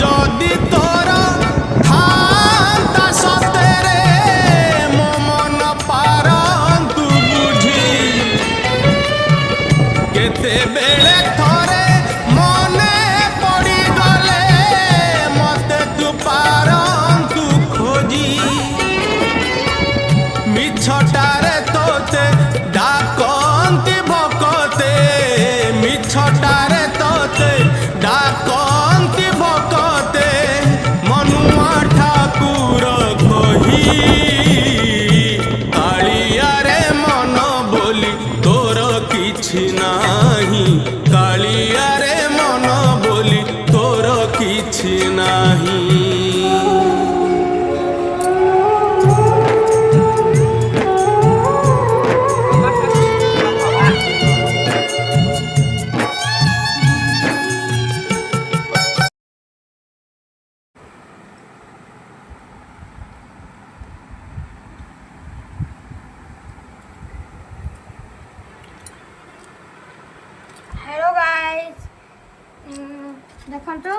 যদি তোর থান্তা সতেরে মো মন পারন্তু বুঝি কেতেবেলে থরে মনে পড়ি গলে মতে তু পারন্তু খোঁজি মিছটারে তোতে ডাকন্তি ভকতে মিছটারে তোতে ডাকন্তি ভকতে মনুয়া ঠাকুর কহি কালিয়ারে মন বলি তোর কিছু নাহি কালিয়ারে মন বলি তোর কিছু নাহি। हेलो गाइस देखो तो